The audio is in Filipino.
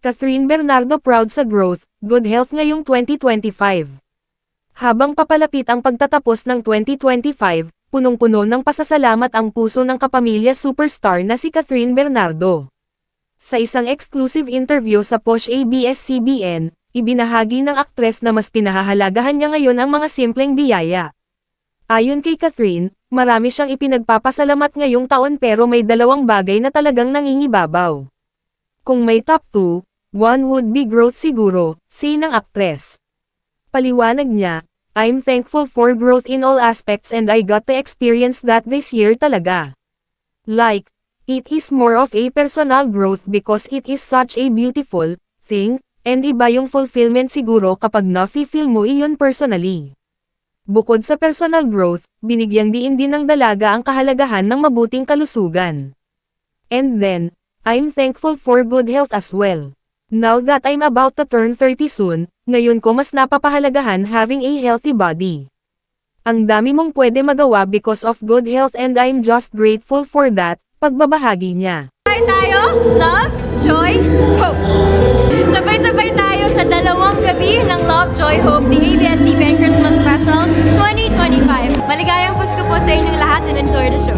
Catherine Bernardo proud sa growth, good health ngayong 2025. Habang papalapit ang pagtatapos ng 2025, punong-puno ng pasasalamat ang puso ng kapamilya superstar na si Catherine Bernardo. Sa isang exclusive interview sa Posh ABS-CBN, ibinahagi ng aktres na mas pinahahalagahan niya ngayon ang mga simpleng biyaya. Ayon kay Catherine, marami siyang ipinagpapasalamat ngayong taon pero may dalawang bagay na talagang nangingibabaw. Kung may top 2, one would be growth siguro, say ng aktres. Paliwanag niya, I'm thankful for growth in all aspects and I got to experience that this year talaga. Like, it is more of a personal growth because it is such a beautiful thing, and iba yung fulfillment siguro kapag nafe-feel mo iyon personally. Bukod sa personal growth, binigyang diin din ng dalaga ang kahalagahan ng mabuting kalusugan. And then, I'm thankful for good health as well. Now that I'm about to turn 30 soon, ngayon ko mas napapahalagahan having a healthy body. Ang dami mong pwede magawa because of good health and I'm just grateful for that, pagbabahagi niya. Tayo, love, joy, hope. Sabay-sabay tayo sa dalawang gabi ng Love, Joy, Hope, the ABS-CBN Christmas Special 2025. Maligayang Pasko po sa inyong lahat and enjoy the show.